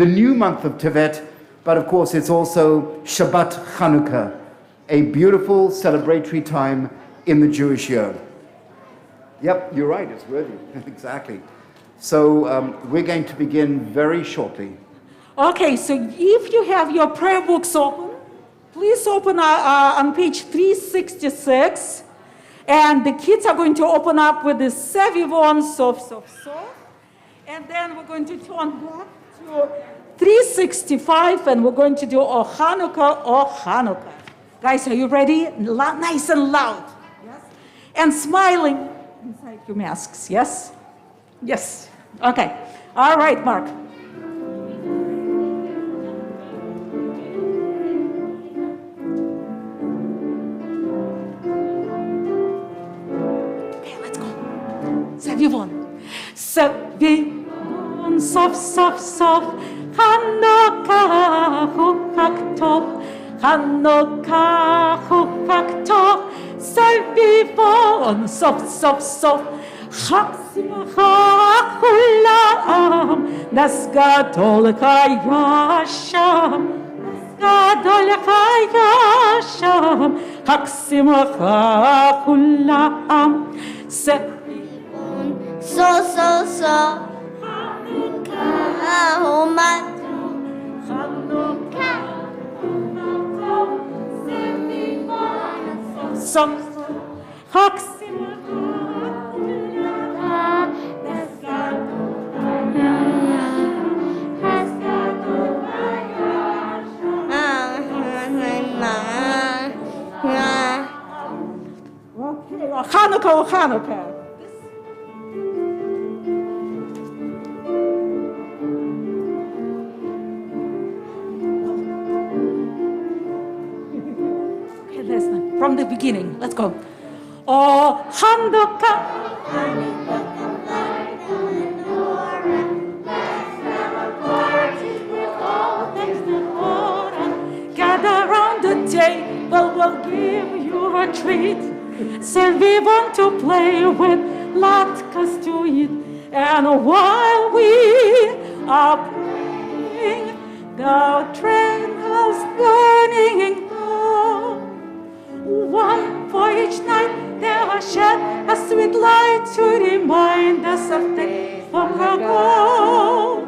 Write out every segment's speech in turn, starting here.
the new month of Tevet, but of course it's also Shabbat Chanukah, a beautiful celebratory time in the Jewish year. Yep, you're right, it's worthy. Exactly. So we're going to begin very shortly. Okay, so if you have your prayer books open, please open on page 366. And the kids are going to open up with the Sevivon, sof, sof, sof. And then we're going to turn back to 365, and we're going to do O Hanukkah, O Hanukkah. Guys, are you ready? Nice and loud. Yes? And smiling inside your masks, yes? Yes. Okay. All right, Mark. Sevivon, Sevivon, sof, sof, sof, Hanukkah, Chag Tov, Hanukkah, Chag Tov, Sevivon, sof, sof, sof, Chag Simcha Kulam, Das Gadol Chayasham, Das Gadol Chayasham, Chag Simcha Kulam, So, Hanukkah, Hanukkah, so, Chag Simcha, Hanukkah, Hanukkah. From the beginning, let's go. Oh, Hanukkah. Gather round the table, we'll give you a treat. Sevivon to play with, latkes to eat. And while we are praying, the train is burning. One for each night, there was shed a sweet light to remind us of days long ago.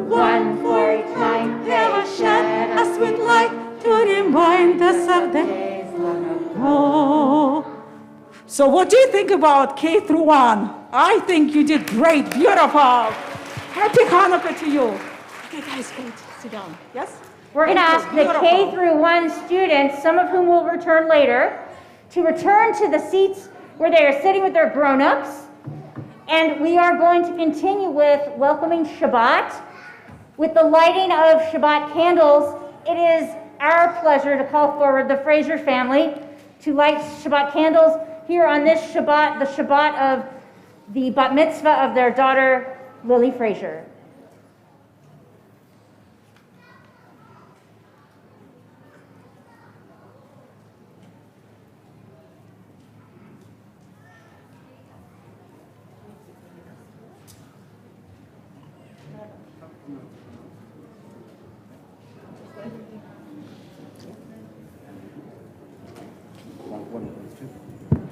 One for each night, there was shed a sweet light to remind us of days long ago. So what do you think about K through 1? I think you did great, beautiful. Happy Hanukkah to you. Okay, guys, great. Sit down. Yes? We're going to ask the K through 1 students, some of whom will return later, to return to the seats where they are sitting with their grown-ups. And we are going to continue with welcoming Shabbat. With the lighting of Shabbat candles, it is our pleasure to call forward the Fraser family to light Shabbat candles here on this Shabbat, the Shabbat of the bat mitzvah of their daughter, Lily Fraser.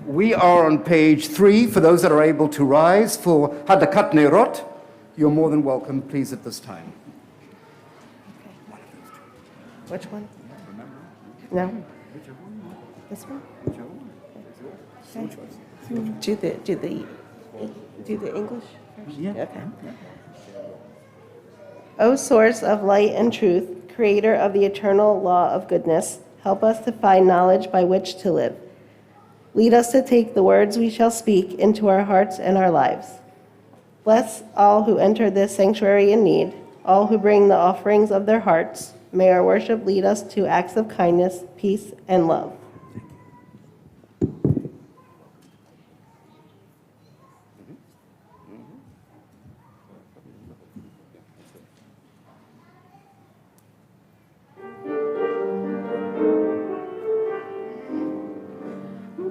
We are on page 3, for those that are able to rise, for Hadakat Nerot. You're more than welcome, please, at this time. Which one? No? This one? Okay. Do the English first? Yeah. Okay. O source of light and truth, creator of the eternal law of goodness, help us to find knowledge by which to live. Lead us to take the words we shall speak into our hearts and our lives. Bless all who enter this sanctuary in need, all who bring the offerings of their hearts. May our worship lead us to acts of kindness, peace, and love.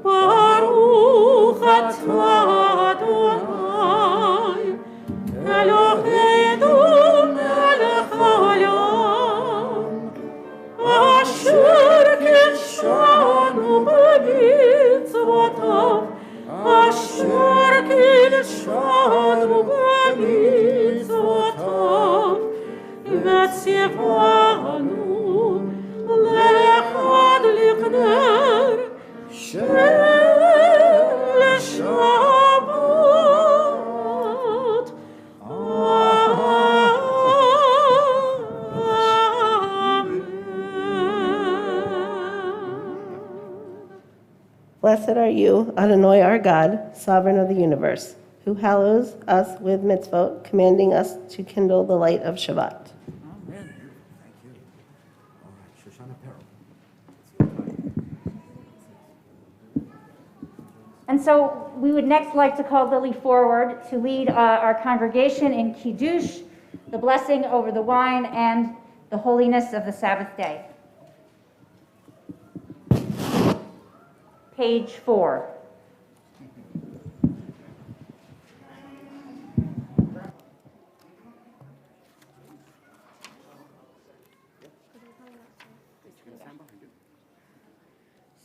Baruch atah Adonai, Eloheinu melech ציוונו להדליק נר של שבת. Blessed are you, Adonai our God, sovereign of the universe, who hallows us with mitzvot, commanding us to kindle the light of Shabbat. Amen. Thank you. All right, Shoshana Peril. And so we would next like to call Lily forward to lead our congregation in Kiddush, the blessing over the wine, and the holiness of the Sabbath day. Page 4.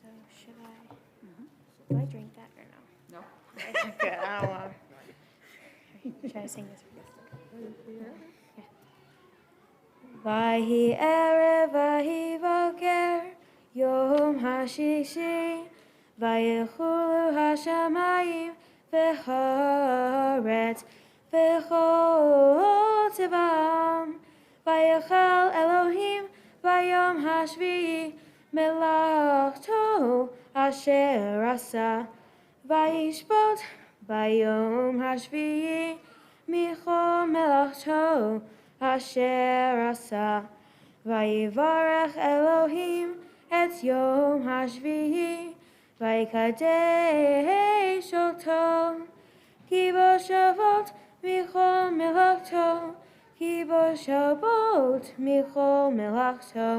So do I drink that or no? No. Good, I don't want to. Should I sing this? Vahi erev, vahi boker, yom hashishi, vayichulu hashamayim, v'charetz, v'chol tivam, vayichal Elohim, vayom hashvi'i, melachto asher asa, vayishbot, vayom hashvi'i, michol melachto asher asa, vayivarech Elohim et yom hashvi'i, vayikadesh oto, ki bo shavot michol melachto, ki bo shavot michol melachto,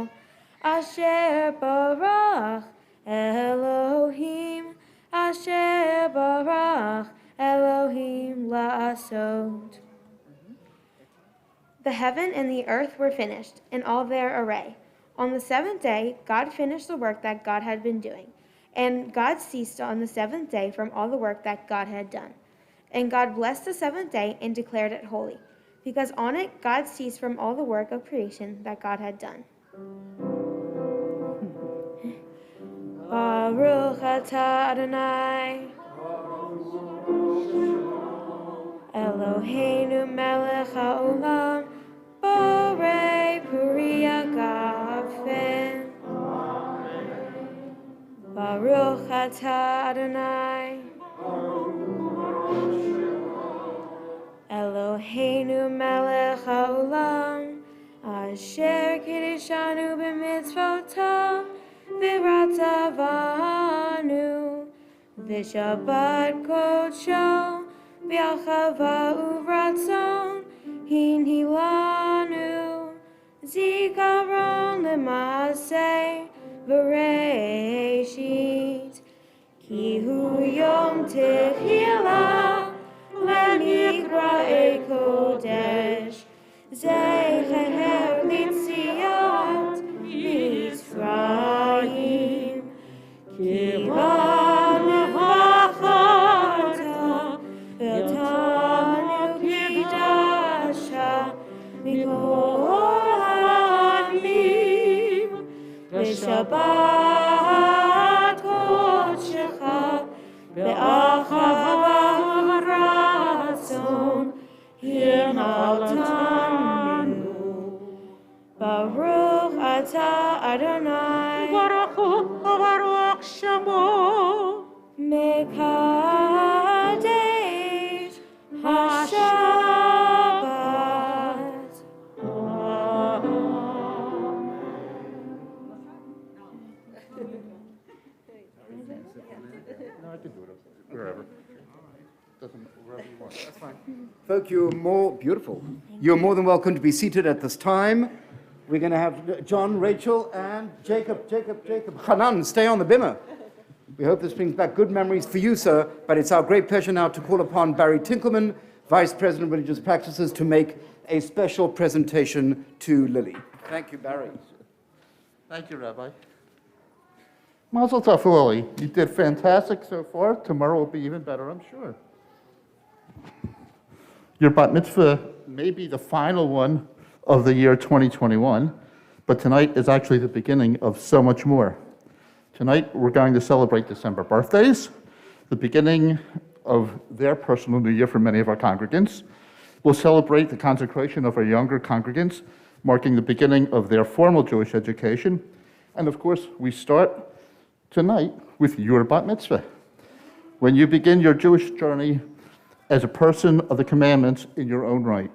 asher barach Elohim, asher barach Elohim la'asot. The heaven and the earth were finished, in all their array. On the seventh day, God finished the work that God had been doing. And God ceased on the seventh day from all the work that God had done. And God blessed the seventh day and declared it holy, because on it God ceased from all the work of creation that God had done. Baruch atah Adonai Eloheinu melech haolam borei puri hagafen. Baruch atah Adonai Eloheinu melech haolam asher kiddushanu b'mitzvotav v'ratzavanu v'shabbat kodsho v'achava uvratzon hinhilanu zikaron l'maaseh v'reishit ki hu yom tehillah l'nikra'ei kodesh zecher litziat Mitzrayim kibanu v'achata v'tanu kidasha mikol ha'amim v'shabbat kodshecha v'achava v'ratzon hinaltanu. Baruch atah Adonai Baruch Shemo Mekadesh HaShabbat. No, I can do it wherever. Wherever you want. That's fine. Folk, you're more than welcome to be seated at this time. We're going to have John, Rachel, and Jacob. Hanan, stay on the bimmer. We hope this brings back good memories for you, sir, but it's our great pleasure now to call upon Barry Tinkleman, Vice President of Religious Practices, to make a special presentation to Lily. Thank you, Barry. Thank you, Rabbi. Mazel tov, Lily. You did fantastic so far. Tomorrow will be even better, I'm sure. Your bat mitzvah may be the final one of the year 2021, but tonight is actually the beginning of so much more. Tonight, we're going to celebrate December birthdays, the beginning of their personal new year for many of our congregants. We'll celebrate the consecration of our younger congregants, marking the beginning of their formal Jewish education. And of course, we start tonight with your bat mitzvah, when you begin your Jewish journey as a person of the commandments in your own right.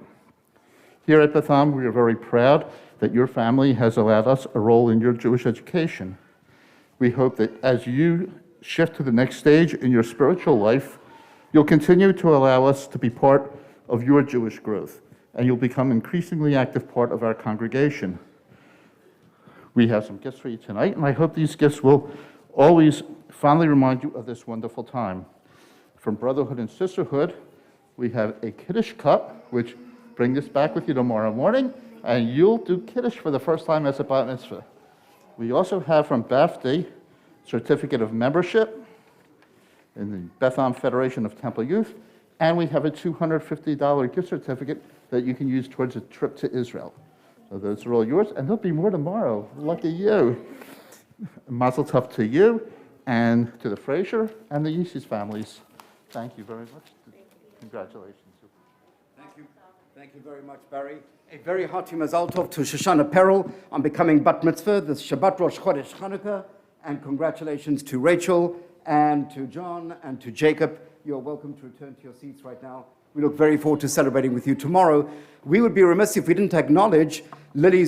Here at Betham, we are very proud that your family has allowed us a role in your Jewish education. We hope that as you shift to the next stage in your spiritual life, you'll continue to allow us to be part of your Jewish growth, and you'll become an increasingly active part of our congregation. We have some gifts for you tonight, and I hope these gifts will always fondly remind you of this wonderful time. From Brotherhood and Sisterhood, we have a Kiddush cup, which bring this back with you tomorrow morning, and you'll do Kiddush for the first time as a bat mitzvah. We also have from BAFD, certificate of membership in the Betham Federation of Temple Youth, and we have a $250 gift certificate that you can use towards a trip to Israel. So those are all yours, and there'll be more tomorrow. Lucky you. Mazel tov to you, and to the Fraser and the Yeesis families. Thank you very much. Congratulations. Thank you. Thank you very much, Barry. A very hearty mazal tov to Shoshana Perel on becoming bat mitzvah, the Shabbat Rosh Chodesh Chanukah, and congratulations to Rachel and to John and to Jacob. You're welcome to return to your seats right now. We look very forward to celebrating with you tomorrow. We would be remiss if we didn't acknowledge Lily's